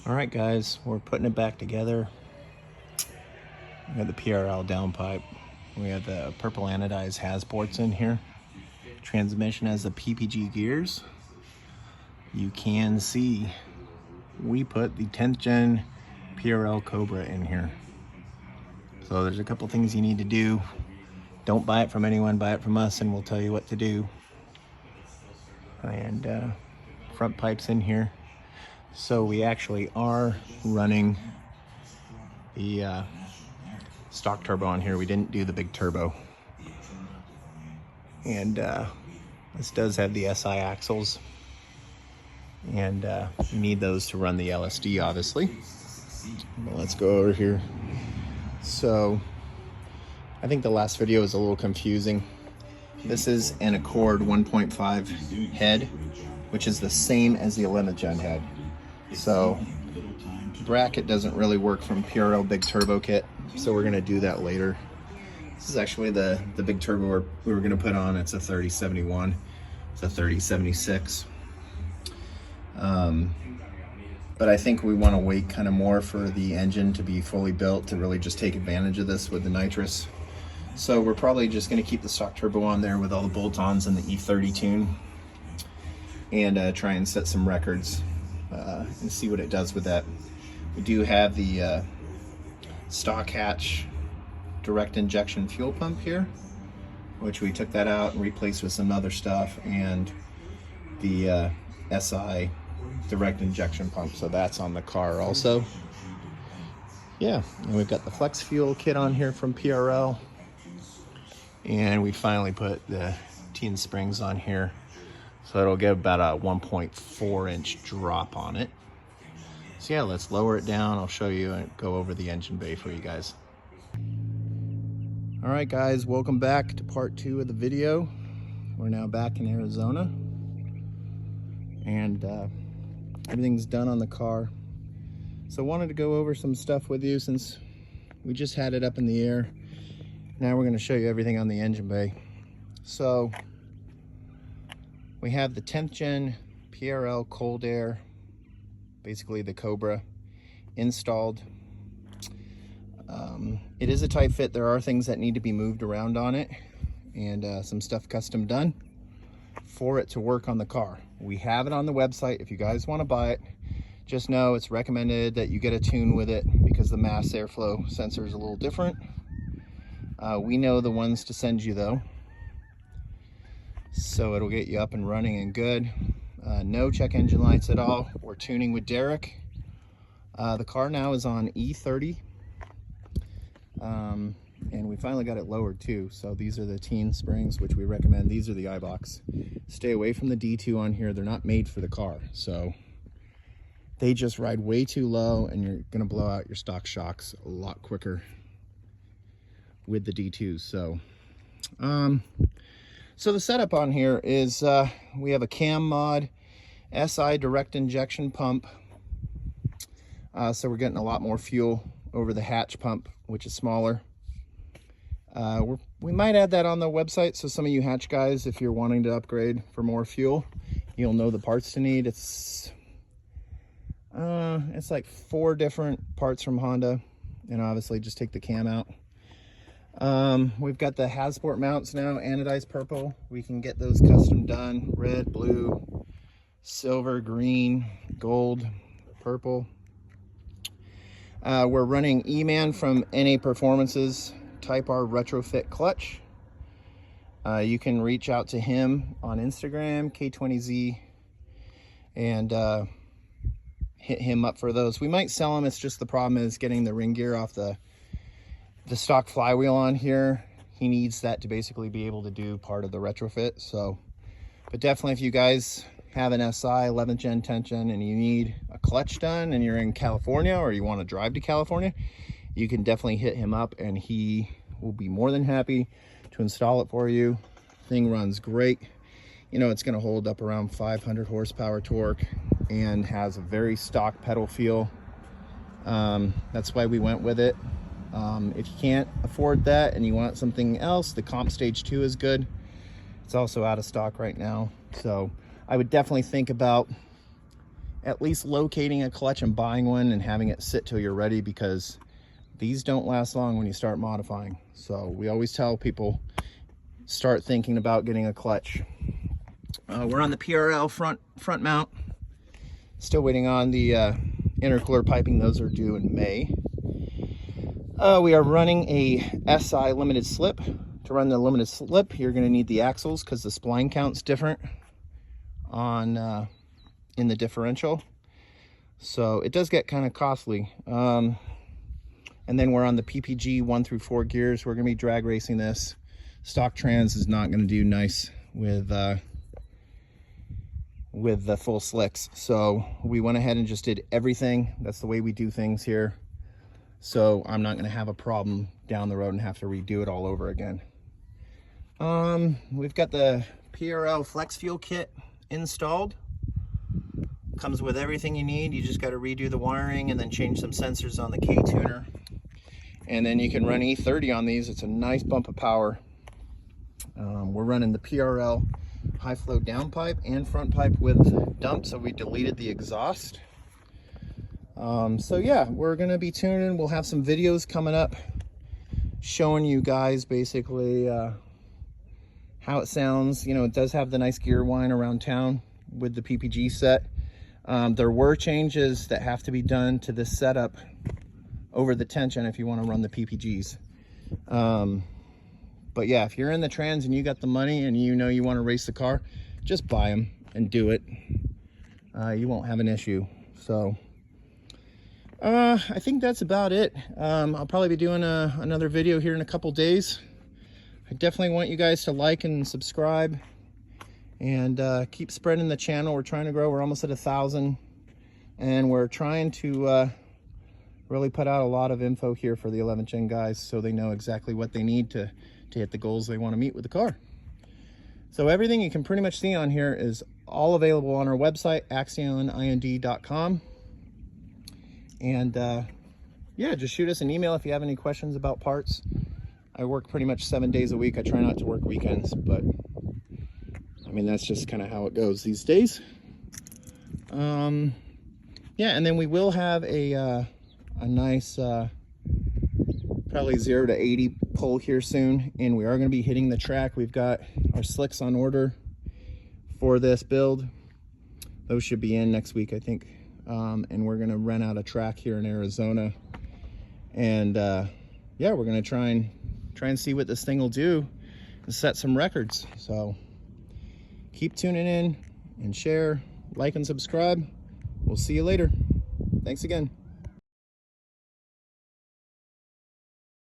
All right, guys, we're putting it back together. We got the PRL downpipe. We have the purple anodized Hasports in here. Transmission has the PPG gears. You can see we put the 10th gen PRL Cobra in here. So there's a couple things you need to do. Don't buy it from anyone, buy it from us and we'll tell you what to do. And front pipes in here. So we actually are running the stock turbo on here. We didn't do the big turbo. And this does have the SI axles. And you need those to run the LSD, obviously. But let's go over here. So I think the last video was a little confusing. This is an Accord 1.5 head, which is the same as the 11th gen head. So bracket doesn't really work from PRL big turbo kit, so we're gonna do that later. This is actually the big turbo we were gonna put on. It's a 3071, it's a 3076. But I think we want to wait kind of more for the engine to be fully built to really just take advantage of this with the nitrous. So we're probably just going to keep the stock turbo on there with all the bolt-ons and the E30 tune, and try and set some records and see what it does with that. We do have the stock hatch direct injection fuel pump here, which we took that out and replaced with some other stuff, and the SI direct injection pump, so that's on the car also. Yeah, and we've got the flex fuel kit on here from PRL, and we finally put the teen springs on here, so it'll get about a 1.4 inch drop on it. So yeah, let's lower it down. I'll show you and go over the engine bay for you guys. All right, guys, welcome back to part 2 of the video. We're now back in Arizona, and everything's done on the car. So I wanted to go over some stuff with you since we just had it up in the air. Now we're going to show you everything on the engine bay. So we have the 10th gen PRL cold air, basically the Cobra, installed. It is a tight fit. There are things that need to be moved around on it, and some stuff custom done for it to work on the car. We have it on the website. If you guys want to buy it, just know it's recommended that you get a tune with it because the mass airflow sensor is a little different. We know the ones to send you though, so it'll get you up and running and good. No check engine lights at all. We're tuning with Derek. The car now is on E30, and we finally got it lowered too. So these are the teen springs, which we recommend. These are the iBox. Stay away from the D2 on here. They're not made for the car, so they just ride way too low, and you're gonna blow out your stock shocks a lot quicker with the D2s. So the setup on here is we have a cam mod SI direct injection pump, so we're getting a lot more fuel over the hatch pump, which is smaller. We might add that on the website, so some of you hatch guys, if you're wanting to upgrade for more fuel, you'll know the parts to need. It's like 4 different parts from Honda, and obviously just take the cam out. We've got the Hasport mounts now, anodized purple. We can get those custom done: red, blue, silver, green, gold, purple. We're running Emans from NA Performance's Type R retrofit clutch. You can reach out to him on Instagram, K20Z, and hit him up for those. We might sell them. It's just the problem is getting the ring gear off the stock flywheel on here. He needs that to basically be able to do part of the retrofit. So, but definitely if you guys have an SI 11th gen 10th gen and you need a clutch done and you're in California, or you want to drive to California, you can definitely hit him up and he will be more than happy to install it for you. Thing runs great. You know, it's going to hold up around 500 horsepower torque and has a very stock pedal feel. That's why we went with it. If you can't afford that and you want something else, the Comp Stage 2 is good. It's also out of stock right now, so I would definitely think about at least locating a clutch and buying one and having it sit till you're ready, because these don't last long when you start modifying. So we always tell people, start thinking about getting a clutch. We're on the PRL front mount. Still waiting on the intercooler piping. Those are due in May. We are running a SI limited slip. To run the limited slip, you're going to need the axles because the spline count's different on in the differential. So it does get kind of costly. And then we're on the PPG 1 through 4 gears. We're going to be drag racing this. Stock trans is not going to do nice with the full slicks. So we went ahead and just did everything. That's the way we do things here. So I'm not going to have a problem down the road and have to redo it all over again. We've got the PRL Flex Fuel kit installed. Comes with everything you need. You just got to redo the wiring and then change some sensors on the K tuner. And then you can run E30 on these. It's a nice bump of power. We're running the PRL high flow down pipe and front pipe with dump, so we deleted the exhaust. So yeah, we're gonna be tuning. We'll have some videos coming up showing you guys basically how it sounds. You know, it does have the nice gear whine around town with the PPG set. There were changes that have to be done to this setup over the tension if you want to run the PPGs. But yeah, if you're in the trans and you got the money and you know you want to race the car, just buy them and do it. You won't have an issue. So I think that's about it. I'll probably be doing another video here in a couple days. I definitely want you guys to like and subscribe and keep spreading the channel. We're trying to grow. We're almost at 1,000, and we're trying to really put out a lot of info here for the 11th gen guys, so they know exactly what they need to hit the goals they want to meet with the car. So everything you can pretty much see on here is all available on our website, axionind.com. And yeah, just shoot us an email if you have any questions about parts. I work pretty much 7 days a week. I try not to work weekends, but I mean, that's just kind of how it goes these days. Yeah, and then we will have a nice probably 0 to 80 pull here soon, and we are going to be hitting the track. We've got our slicks on order for this build. Those should be in next week, I think. And we're going to rent out a track here in Arizona, and yeah, we're going to try and see what this thing will do and set some records. So keep tuning in and share, like and subscribe. We'll see you later. Thanks again.